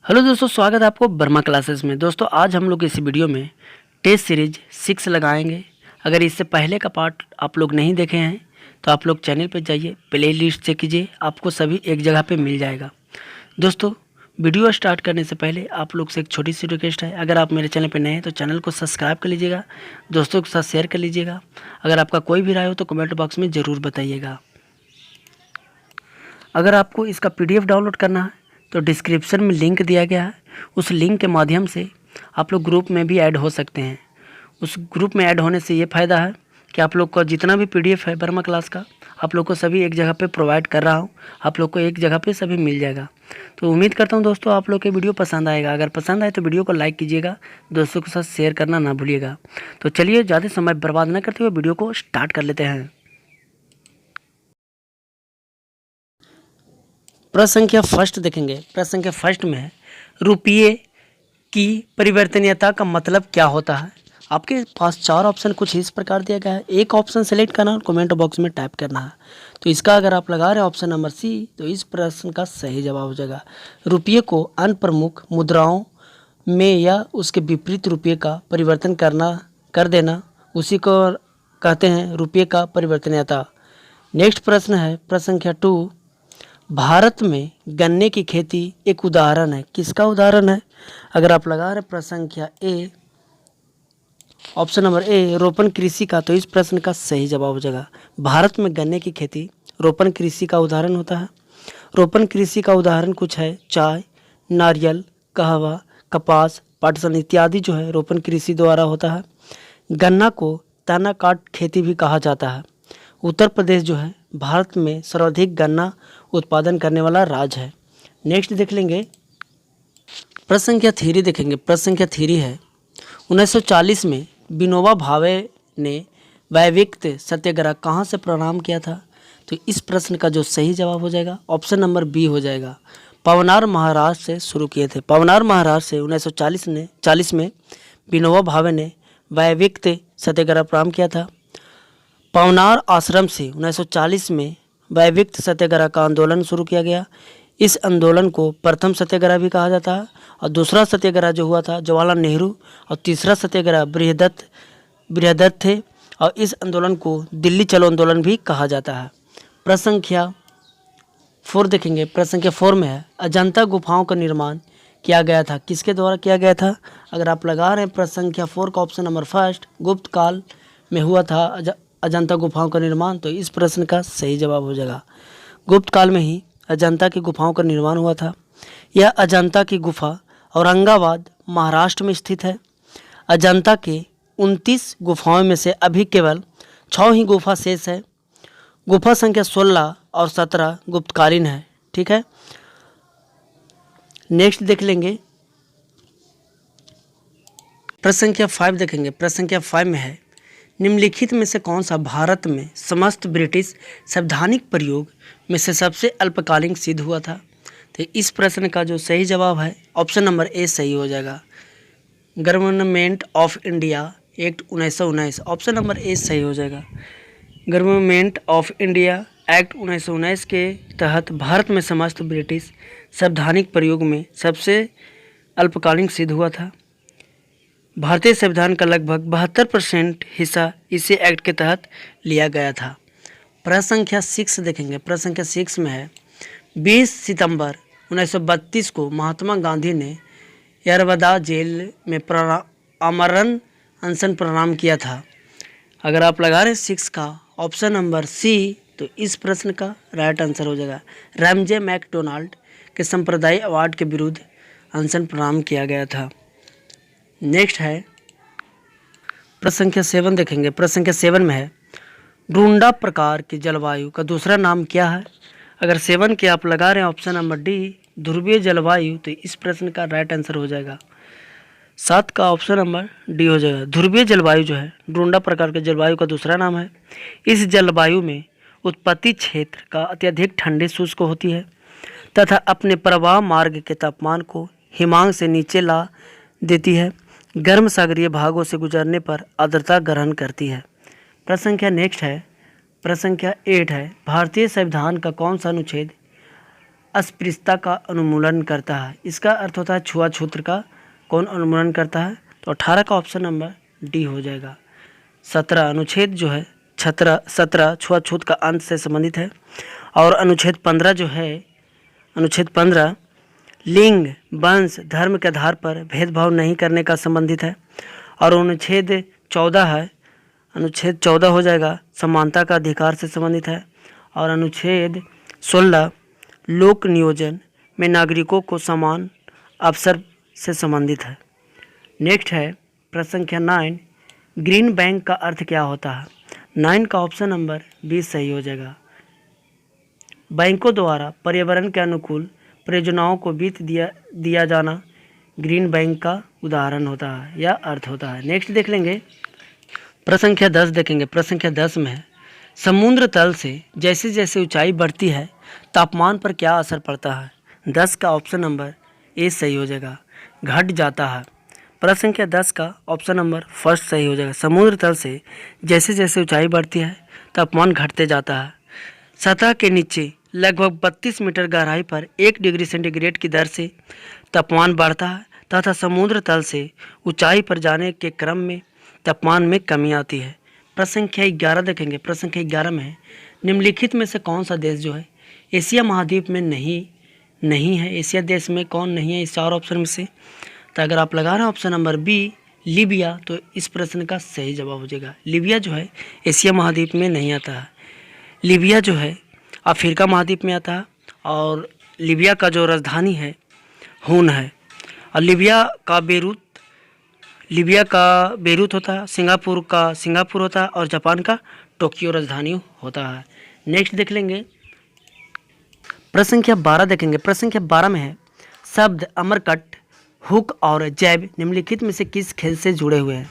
Hello दोस्तों, स्वागत है आपको वर्मा क्लासेस में। दोस्तों आज हम लोग इस वीडियो में टेस्ट सीरीज 6 लगाएंगे। अगर इससे पहले का पार्ट आप लोग नहीं देखे हैं तो आप लोग चैनल पर जाइए, प्ले लिस्ट चेक कीजिए, आपको सभी एक जगह पे मिल जाएगा। दोस्तों वीडियो स्टार्ट करने से पहले आप लोग से एक छोटी सी रिक्वेस्ट है, अगर आप मेरे चैनल पर नए हैं तो चैनल को सब्सक्राइब कर लीजिएगा, दोस्तों के साथ शेयर कर लीजिएगा। अगर आपका कोई भी राय हो तो कमेंट बॉक्स में ज़रूर बताइएगा। अगर आपको इसका PDF डाउनलोड करना है तो डिस्क्रिप्शन में लिंक दिया गया है, उस लिंक के माध्यम से आप लोग ग्रुप में भी ऐड हो सकते हैं। उस ग्रुप में ऐड होने से ये फ़ायदा है कि आप लोग का जितना भी PDF है वर्मा क्लास का, आप लोग को सभी एक जगह पे प्रोवाइड कर रहा हूँ, आप लोग को एक जगह पे सभी मिल जाएगा। तो उम्मीद करता हूँ दोस्तों आप लोग के वीडियो पसंद आएगा। अगर पसंद आए तो वीडियो को लाइक कीजिएगा, दोस्तों के साथ शेयर करना ना भूलिएगा। तो चलिए ज़्यादा समय बर्बाद न करते हुए वीडियो को स्टार्ट कर लेते हैं। प्रश्न संख्या फर्स्ट देखेंगे। प्रश्न संख्या फर्स्ट में है, रुपये की परिवर्तनीयता का मतलब क्या होता है। आपके पास 4 ऑप्शन कुछ इस प्रकार दिया गया है, एक ऑप्शन सेलेक्ट करना और कमेंट बॉक्स में टाइप करना है। तो इसका अगर आप लगा रहे हैं ऑप्शन नंबर सी तो इस प्रश्न का सही जवाब हो जाएगा। रुपये को अन्य प्रमुख मुद्राओं में या उसके विपरीत रुपये का परिवर्तन कर देना, उसी को कहते हैं रुपये का परिवर्तनीयता। नेक्स्ट प्रश्न है प्रश्न संख्या 2, भारत में गन्ने की खेती एक उदाहरण है, किसका उदाहरण है। अगर आप लगा रहे प्रश्न संख्या ए, ऑप्शन नंबर ए रोपण कृषि का, तो इस प्रश्न का सही जवाब हो जाएगा। भारत में गन्ने की खेती रोपण कृषि का उदाहरण होता है। रोपण कृषि का उदाहरण कुछ है चाय, नारियल, कहवा, कपास, पटसन इत्यादि जो है रोपण कृषि द्वारा होता है। गन्ना को तना काट खेती भी कहा जाता है। उत्तर प्रदेश जो है भारत में सर्वाधिक गन्ना उत्पादन करने वाला राज्य है। नेक्स्ट देख लेंगे प्रश्न संख्या 3 देखेंगे। प्रश्न संख्या 3 है, 1940 में विनोबा भावे ने वैयक्तिक सत्याग्रह कहाँ से प्रारंभ किया था। तो इस प्रश्न का जो सही जवाब हो जाएगा ऑप्शन नंबर बी हो जाएगा। पवनार महाराष्ट्र से शुरू किए थे। पवनार महाराष्ट्र से 1940 में विनोबा भावे ने वैयक्तिक सत्याग्रह प्रारंभ किया था। पवनार आश्रम से 1940 में वैयक्तिक सत्याग्रह का आंदोलन शुरू किया गया। इस आंदोलन को प्रथम सत्याग्रह भी कहा जाता है, और दूसरा सत्याग्रह जो हुआ था जवाहरलाल नेहरू, और तीसरा सत्याग्रह बृहदत्त थे, और इस आंदोलन को दिल्ली चलो आंदोलन भी कहा जाता है। प्रश्न संख्या 4 देखेंगे। प्रश्न संख्या 4 में है, अजंता गुफाओं का निर्माण किया गया था, किसके द्वारा किया गया था। अगर आप लगा रहे हैं प्रश्न संख्या 4 का ऑप्शन नंबर फर्स्ट, गुप्त काल में हुआ था अजंता गुफाओं का निर्माण, तो इस प्रश्न का सही जवाब हो जाएगा। गुप्त काल में ही अजंता की गुफाओं का निर्माण हुआ था। यह अजंता की गुफा औरंगाबाद महाराष्ट्र में स्थित है। अजंता के 29 गुफाओं में से अभी केवल 6 ही गुफा शेष है। गुफा संख्या 16 और 17 गुप्तकालीन है। ठीक है, नेक्स्ट देख लेंगे प्रश्न संख्या 5 देखेंगे। प्रश्न संख्या 5 में है, निम्नलिखित में से कौन सा भारत में समस्त ब्रिटिश संवैधानिक प्रयोग में से सबसे अल्पकालीन सिद्ध हुआ था। तो इस प्रश्न का जो सही जवाब है ऑप्शन नंबर ए सही हो जाएगा। Government of India act 1919, option number A सही हो जाएगा। गवर्नमेंट ऑफ इंडिया एक्ट 1919 के तहत भारत में समस्त ब्रिटिश संवैधानिक प्रयोग में सबसे अल्पकालीन सिद्ध हुआ था। भारतीय संविधान का लगभग 72% हिस्सा इसी एक्ट के तहत लिया गया था। प्रश्न संख्या 6 देखेंगे। प्रश्न संख्या 6 में है, 20 सितंबर 1932 को महात्मा गांधी ने यरवदा जेल में आमरण अनशन प्रारंभ किया था। अगर आप लगा रहे 6 का ऑप्शन नंबर सी तो इस प्रश्न का राइट आंसर हो जाएगा। रैमजे मैकडोनाल्ड के सांप्रदायिक अवार्ड के विरुद्ध अनशन प्रारंभ किया गया था। नेक्स्ट है प्रश्न संख्या 7 देखेंगे। प्रश्न संख्या 7 में है, ड्रूंडा प्रकार की जलवायु का दूसरा नाम क्या है। अगर 7 के आप लगा रहे हैं ऑप्शन नंबर डी ध्रुवीय जलवायु, तो इस प्रश्न का राइट आंसर हो जाएगा 7 का ऑप्शन नंबर डी हो जाएगा। ध्रुवीय जलवायु जो है ड्रूंडा प्रकार के जलवायु का दूसरा नाम है। इस जलवायु में उत्पत्ति क्षेत्र का अत्यधिक ठंडी शुष्क होती है तथा अपने प्रवाह मार्ग के तापमान को हिमांक से नीचे ला देती है। गर्म सागरीय भागों से गुजरने पर आर्द्रता ग्रहण करती है। प्रश्न संख्या नेक्स्ट है प्रश्न संख्या 8 है, भारतीय संविधान का कौन सा अनुच्छेद अस्पृश्यता का उन्मूलन करता है। इसका अर्थ होता है छुआछूत का कौन उन्मूलन करता है? तो 18 का ऑप्शन नंबर डी हो जाएगा। 17 अनुच्छेद जो है 17 छुआछूत का अंत से संबंधित है। और अनुच्छेद 15 जो है, अनुच्छेद 15 लिंग, वंश, धर्म के आधार पर भेदभाव नहीं करने का संबंधित है। और अनुच्छेद 14 है, अनुच्छेद 14 हो जाएगा समानता का अधिकार से संबंधित है। और अनुच्छेद 16 लोक नियोजन में नागरिकों को समान अवसर से संबंधित है। नेक्स्ट है प्रश्न संख्या 9, ग्रीन बैंक का अर्थ क्या होता है? 9 का ऑप्शन नंबर 20 सही हो जाएगा। बैंकों द्वारा पर्यावरण के अनुकूल परियोजनाओं को वित्त दिया जाना ग्रीन बैंक का उदाहरण होता है या अर्थ होता है। नेक्स्ट देख लेंगे प्रश्न संख्या 10 देखेंगे। प्रश्न संख्या 10 में है समुद्र तल से जैसे जैसे ऊंचाई बढ़ती है तापमान पर क्या असर पड़ता है? 10 का ऑप्शन नंबर ए सही हो जाएगा, घट जाता है। प्रश्न संख्या 10 का ऑप्शन नंबर फर्स्ट सही हो जाएगा। समुद्र तल से जैसे जैसे ऊंचाई बढ़ती है तापमान घटते जाता है। सतह के नीचे लगभग 32 मीटर गहराई पर 1 डिग्री सेंटीग्रेड की दर से तापमान बढ़ता है तथा समुद्र तल से ऊंचाई पर जाने के क्रम में तापमान में कमी आती है। प्रश्न संख्या 11 देखेंगे। प्रश्न संख्या 11 में है निम्नलिखित में से कौन सा देश जो है एशिया महाद्वीप में नहीं है? एशिया देश में कौन नहीं है इस 4 ऑप्शन में से? तो अगर आप लगा रहे हैं ऑप्शन नंबर बी लीबिया, तो इस प्रश्न का सही जवाब हो जाएगा। लीबिया जो है एशिया महाद्वीप में नहीं आता है। लीबिया जो है अफ्रीका महाद्वीप में आता है। और लीबिया का जो राजधानी है हून है। और लीबिया का बेरूत होता है। सिंगापुर का सिंगापुर होता है। और जापान का टोक्यो राजधानी होता है। नेक्स्ट देख लेंगे प्रश्न संख्या 12 देखेंगे। प्रश्न संख्या 12 में है शब्द अमरकट, हुक और जैब निम्नलिखित में से किस खेल से जुड़े हुए हैं?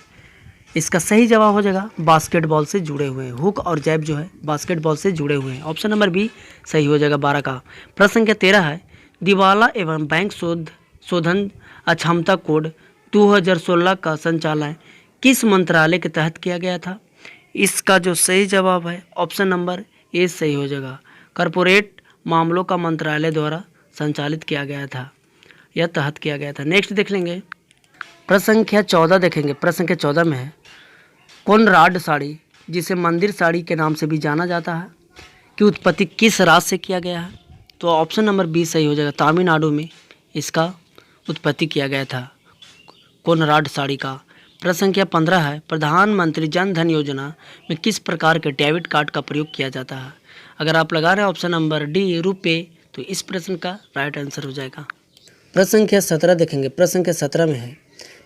इसका सही जवाब हो जाएगा बास्केटबॉल से जुड़े हुए हैं। हुक और जैब जो है बास्केटबॉल से जुड़े हुए हैं। ऑप्शन नंबर बी सही हो जाएगा 12 का। प्रश्न संख्या 13 है दिवाला एवं बैंक शोधन अक्षमता कोड 2016 का संचालन किस मंत्रालय के तहत किया गया था? इसका जो सही जवाब है ऑप्शन नंबर ए सही हो जाएगा। कॉरपोरेट मामलों का मंत्रालय द्वारा संचालित किया गया था या तहत किया गया था। नेक्स्ट देख लेंगे प्रश्न संख्या 14 देखेंगे। प्रश्न संख्या 14 में है कोनराड साड़ी, जिसे मंदिर साड़ी के नाम से भी जाना जाता है, की उत्पत्ति किस राज्य से किया गया है? तो ऑप्शन नंबर बी सही हो जाएगा। तमिलनाडु में इसका उत्पत्ति किया गया था कोनराड साड़ी का। प्रश्न संख्या 15 है प्रधानमंत्री जन धन योजना में किस प्रकार के डेबिट कार्ड का प्रयोग किया जाता है? अगर आप लगा रहे हैं ऑप्शन नंबर डी रुपए, तो इस प्रश्न का राइट आंसर हो जाएगा। प्रश्न संख्या 17 देखेंगे। प्रश्न संख्या 17 में है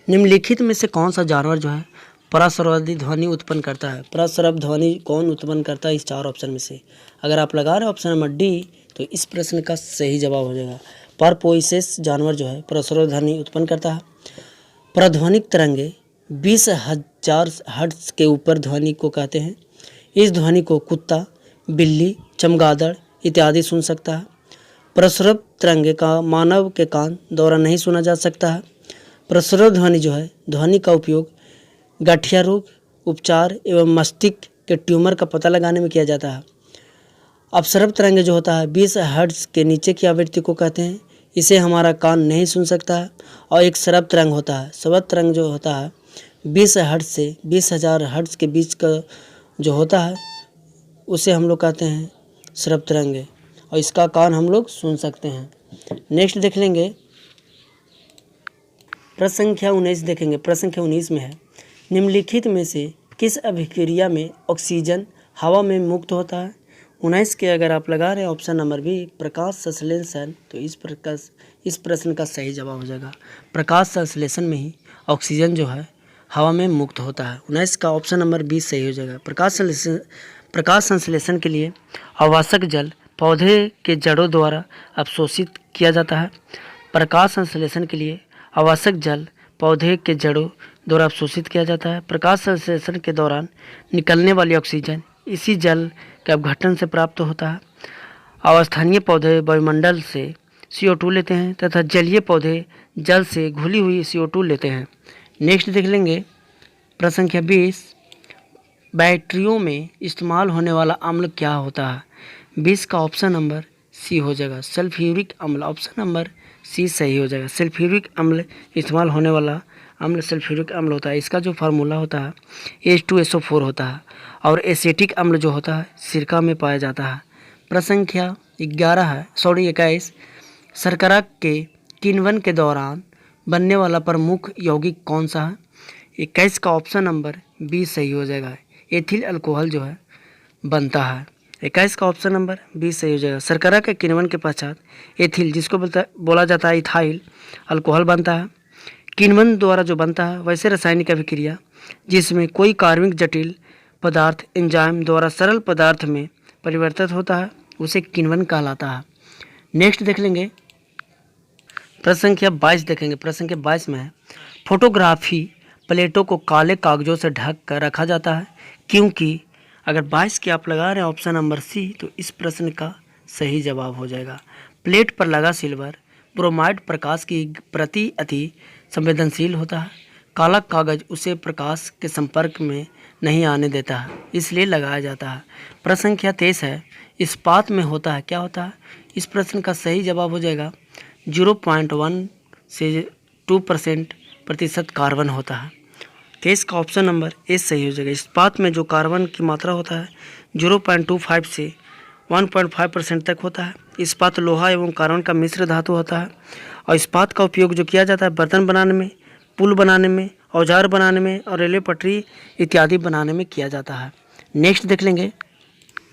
निम्नलिखित में से कौन सा जानवर जो है परस्वरवर्ती ध्वनि उत्पन्न करता है? परस्वर ध्वनि कौन उत्पन्न करता है इस 4 ऑप्शन में से? अगर आप लगा रहे हैं ऑप्शन नंबर डी, तो इस प्रश्न का सही जवाब हो जाएगा। परपोइसेस जानवर जो है परस्वर ध्वनि उत्पन्न करता है। प्रध्वनिक तरंगे 20,000 हर्ट्ज के ऊपर ध्वनि को कहते हैं। इस ध्वनि को कुत्ता, बिल्ली, चमगादड़ इत्यादि सुन सकता है। प्रस्रव तरंगे का मानव के कान द्वारा नहीं सुना जा सकता है। प्रस्रव ध्वनि जो है ध्वनि का उपयोग गठिया रोग उपचार एवं मस्तिष्क के ट्यूमर का पता लगाने में किया जाता है। अपसर्व तरंगे जो होता है 20 हर्ट्ज के नीचे की आवृत्ति को कहते हैं। इसे हमारा कान नहीं सुन सकता है। और एक सरब तरंग होता है। सरब तरंग जो होता है 20 हर्ट्ज से 20,000 हर्ट्ज के बीच का जो होता है उसे हम लोग कहते हैं सरब तरंगे, और इसका कान हम लोग सुन सकते हैं। नेक्स्ट देख लेंगे प्रश्न संख्या 19 देखेंगे। प्रश्न संख्या 19 में है निम्नलिखित में से किस अभिक्रिया में ऑक्सीजन हवा में मुक्त होता है? 19 के अगर आप लगा रहे हैं ऑप्शन नंबर बी प्रकाश संश्लेषण, तो इस प्रश्न का सही जवाब हो जाएगा। प्रकाश संश्लेषण में ही ऑक्सीजन जो है हवा में मुक्त होता है। 19 का ऑप्शन नंबर बी सही हो जाएगा। प्रकाश संश्लेषण के लिए आवश्यक जल पौधे के जड़ों द्वारा अवशोषित किया जाता है। प्रकाश संश्लेषण के लिए आवश्यक जल पौधे के जड़ों द्वारा अवशोषित किया जाता है। प्रकाश संश्लेषण के दौरान निकलने वाली ऑक्सीजन इसी जल के अपघटन से प्राप्त होता है। अवस्थानीय पौधे वायुमंडल से CO2 लेते हैं तथा जलीय पौधे जल से घुली हुई CO2 लेते हैं। नेक्स्ट देख लेंगे प्रश्न संख्या 20 बैटरियों में इस्तेमाल होने वाला अम्ल क्या होता है? 20 का ऑप्शन नंबर सी हो जाएगा। सल्फ्यूरिक अम्ल, ऑप्शन नंबर सी सही हो जाएगा। सल्फ्यूरिक अम्ल इस्तेमाल होने वाला अम्ल सल्फ्यूरिक अम्ल होता है। इसका जो फार्मूला होता है H2SO4 होता है और एसिटिक अम्ल जो होता है सिरका में पाया जाता है। प्रश्न संख्या 21 शर्करा के किण्वन के दौरान बनने वाला प्रमुख यौगिक कौन सा है? 21 का ऑप्शन नंबर बी सही हो जाएगा। एथिल अल्कोहल जो है बनता है। 21 का ऑप्शन नंबर बी सही हो जाएगा। शर्करा के किण्वन के पश्चात एथिल, जिसको बोला जाता है इथाइल अल्कोहल बनता है। किण्वन द्वारा जो बनता है वैसे रासायनिक अभिक्रिया जिसमें कोई कार्बनिक जटिल पदार्थ एंजाइम द्वारा सरल पदार्थ में परिवर्तित होता है उसे किण्वन कहलाता है। नेक्स्ट देख लेंगे प्रश्न संख्या 22 देखेंगे। प्रश्न संख्या 22 में है फोटोग्राफी प्लेटों को काले कागजों से ढक कर रखा जाता है क्योंकि। अगर 22 के आप लगा रहे हैं ऑप्शन नंबर सी तो इस प्रश्न का सही जवाब हो जाएगा। प्लेट पर लगा सिल्वर ब्रोमाइड प्रकाश की प्रति अति संवेदनशील होता है। काला कागज उसे प्रकाश के संपर्क में नहीं आने देता है इसलिए लगाया जाता है। प्रश्न संख्या 23 है इस्पात में होता है क्या होता है? इस प्रश्न का सही जवाब हो जाएगा 0.1 से 2% प्रतिशत कार्बन होता है। 23 का ऑप्शन नंबर ए सही हो जाएगा। इस्पात में जो कार्बन की मात्रा होता है 0.25 से 1.5% तक होता है। इस्पात लोहा एवं कार्बन का मिश्र धातु होता है और इस्पात का उपयोग जो किया जाता है बर्तन बनाने में, पुल बनाने में, औजार बनाने में और रेलवे पटरी इत्यादि बनाने में किया जाता है। नेक्स्ट देख लेंगे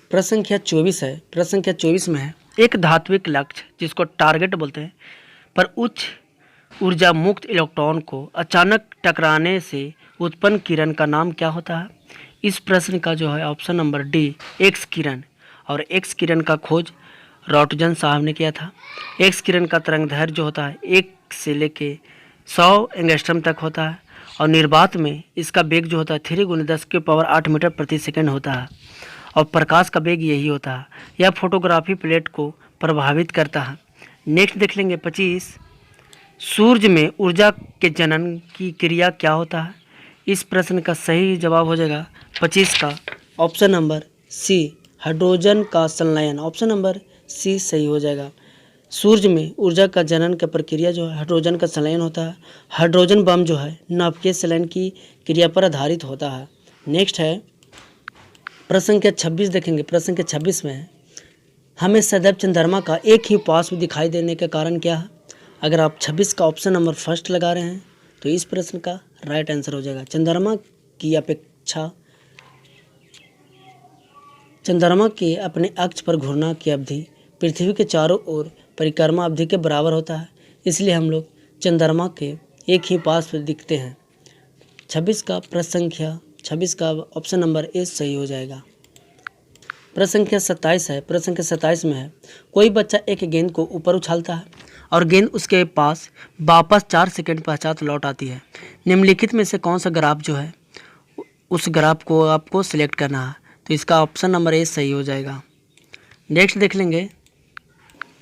प्रश्न संख्या 24 है। प्रश्न संख्या 24 में है एक धात्विक लक्ष्य जिसको टारगेट बोलते हैं पर उच्च ऊर्जा मुक्त इलेक्ट्रॉन को अचानक टकराने से उत्पन्न किरण का नाम क्या होता है? इस प्रश्न का जो है ऑप्शन नंबर डी एक्स किरण, और एक्स किरण का खोज रॉटजन साहब ने किया था। एक्स किरण का तरंगदैर्घ्य जो होता है 1 से लेके 100 एंगस्ट्रम तक होता है और निर्वात में इसका वेग जो होता है 3×10⁸ मीटर प्रति सेकंड होता है और प्रकाश का वेग यही होता है। यह फोटोग्राफी प्लेट को प्रभावित करता है। नेक्स्ट देख लेंगे 25 सूर्य में ऊर्जा के जनन की क्रिया क्या होता है? इस प्रश्न का सही जवाब हो जाएगा 25 का ऑप्शन नंबर सी हाइड्रोजन का संलयन, ऑप्शन नंबर सी सही हो जाएगा। सूर्य में ऊर्जा का जनन का प्रक्रिया जो है हाइड्रोजन का संलयन होता है। हाइड्रोजन बम जो है नाभिकीय संलयन की क्रिया पर आधारित होता है। नेक्स्ट है प्रश्न संख्या 26 देखेंगे। प्रश्न संख्या 26 में है हमें सदैव चंद्रमा का एक ही पार्श्व दिखाई देने का कारण क्या है? अगर आप 26 का ऑप्शन नंबर फर्स्ट लगा रहे हैं तो इस प्रश्न का राइट आंसर हो जाएगा। चंद्रमा की अपेक्षा चंद्रमा के अपने अक्ष पर घूमने की अवधि पृथ्वी के चारों ओर परिक्रमा अवधि के बराबर होता है, इसलिए हम लोग चंद्रमा के एक ही पार्श्व दिखते हैं। 26 का प्रश्न संख्या 26 का ऑप्शन नंबर ए सही हो जाएगा। प्रश्न संख्या 27 है। प्रश्न संख्या 27 में है कोई बच्चा एक गेंद को ऊपर उछालता है और गेंद उसके पास वापस 4 सेकंड पश्चात लौट आती है। निम्नलिखित में से कौन सा ग्राफ जो है उस ग्राफ को आपको सिलेक्ट करना है, तो इसका ऑप्शन नंबर ए सही हो जाएगा। नेक्स्ट देख लेंगे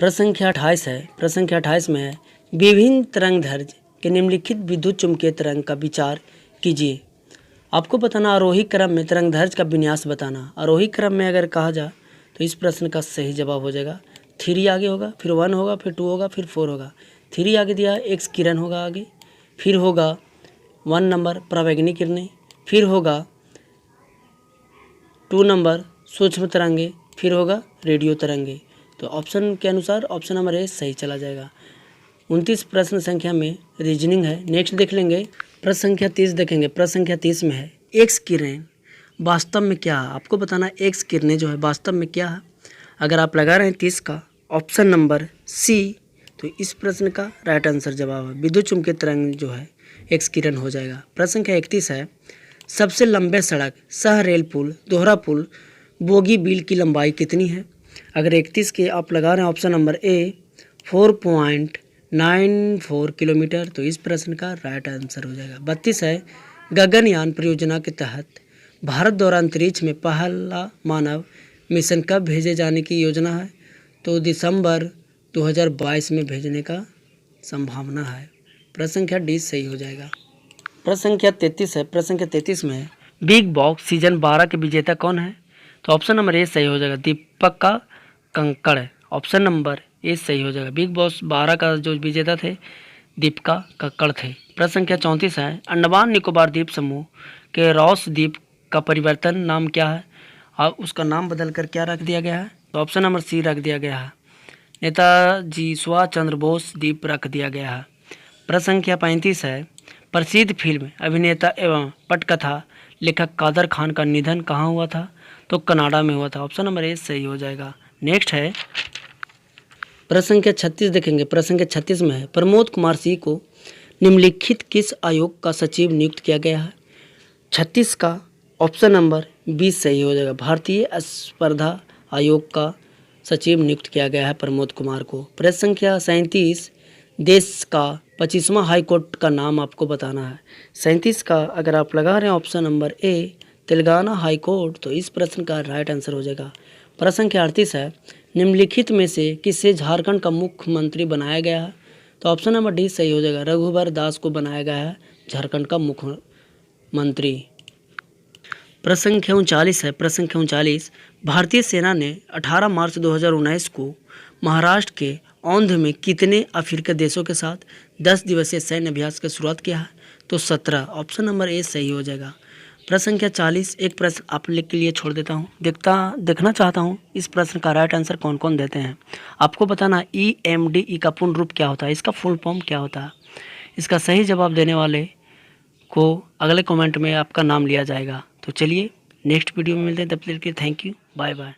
प्रश्न संख्या 28 है। प्रश्न संख्या 28 में है विभिन्न तरंगदैर्घ्य के निम्नलिखित विद्युत चुम्बकीय तरंग का विचार कीजिए। आपको बताना आरोही क्रम में तरंगदैर्घ्य का विन्यास बताना। आरोही क्रम में अगर कहा जाए तो इस प्रश्न का सही जवाब हो जाएगा 3 आगे होगा, फिर 1 होगा, फिर 2 होगा, फिर 4 होगा। 3 आगे दिया एक्स किरण होगा आगे, फिर होगा 1 नंबर परावैंगनी किरणें, फिर होगा 2 नंबर सूक्ष्म तरंगे, फिर होगा रेडियो तरंगे। तो ऑप्शन के अनुसार ऑप्शन नंबर ए सही चला जाएगा। 29 प्रश्न संख्या में रीजनिंग है। नेक्स्ट देख लेंगे प्रश्न संख्या 30 देखेंगे। प्रश्न संख्या 30 में है एक्स किरण वास्तव में क्या है? आपको बताना एक्स किरणें जो है वास्तव में क्या है। अगर आप लगा रहे हैं 30 का ऑप्शन नंबर सी तो इस प्रश्न का राइट आंसर जवाब है विद्युत चुम्बकीय तरंग जो है एक्स किरण हो जाएगा। प्रश्न संख्या 31 है सबसे लंबे सड़क सह रेल पुल दोहरा पुल बोगी बिल की लंबाई कितनी है? अगर 31 के आप लगा रहे हैं ऑप्शन नंबर ए 4.94 किलोमीटर तो इस प्रश्न का राइट आंसर हो जाएगा। 32 है गगनयान परियोजना के तहत भारत द्वारा अंतरिक्ष में पहला मानव मिशन कब भेजे जाने की योजना है? तो दिसंबर 2022 में भेजने का संभावना है। प्रश्न संख्या डी सही हो जाएगा। प्रश्न संख्या 33 है। प्रश्न संख्या 33 में है बिग बॉस सीजन 12 के विजेता कौन है? तो ऑप्शन नंबर ए सही हो जाएगा दीपक का कंकड़, ऑप्शन नंबर ए सही हो जाएगा। बिग बॉस 12 का जो विजेता थे दीपिका कक्कड़ थे। प्रश्न संख्या 34 है, अंडमान निकोबार द्वीप समूह के रॉस द्वीप का परिवर्तन नाम क्या है? और उसका नाम बदल कर क्या रख दिया गया है? तो ऑप्शन नंबर सी रख दिया गया है, नेताजी सुभाष चंद्र बोस द्वीप रख दिया गया है। प्रश्न संख्या 35 है, प्रसिद्ध फिल्म अभिनेता एवं पटकथा लेखक कादर खान का निधन कहाँ हुआ था? तो कनाडा में हुआ था। ऑप्शन नंबर ए सही हो जाएगा। नेक्स्ट है प्रश्न संख्या 36 देखेंगे। प्रश्न संख्या 36 में है, प्रमोद कुमार सिंह को निम्नलिखित किस आयोग का सचिव नियुक्त किया गया है? 36 का ऑप्शन नंबर 20 सही हो जाएगा। भारतीय स्पर्धा आयोग का सचिव नियुक्त किया गया है प्रमोद कुमार को। प्रश्न संख्या 37, देश का 25वां हाई कोर्ट का नाम आपको बताना है। 37 का अगर आप लगा रहे हैं option number A Telangana high court, तो इस प्रश्न का राइट आंसर हो जाएगा। प्रश्न संख्या 38 है, निम्नलिखित में से किसे झारखंड का मुख्यमंत्री बनाया गया है? तो ऑप्शन नंबर डी सही हो जाएगा। रघुवर दास को बनाया गया है झारखंड का मुख्यमंत्री। प्रश्न संख्या 39 है। प्रश्न संख्या 39, भारतीय सेना ने 18 मार्च 2019 को महाराष्ट्र के औंध में कितने अफ्रीकी देशों के साथ 10 दिवसीय सैन्य अभ्यास की शुरुआत किया है? तो 17। ऑप्शन नंबर ए सही हो जाएगा। प्रश्न संख्या 40, एक प्रश्न आप लोग के लिए छोड़ देता हूँ, देखना चाहता हूँ इस प्रश्न का राइट आंसर कौन कौन देते हैं। आपको बताना EMDE का पूर्ण रूप क्या होता है, इसका फुल फॉर्म क्या होता है। इसका सही जवाब देने वाले को अगले कमेंट में आपका नाम लिया जाएगा। तो चलिए नेक्स्ट वीडियो में मिलते हैं, तब तक के लिए थैंक यू, बाय बाय।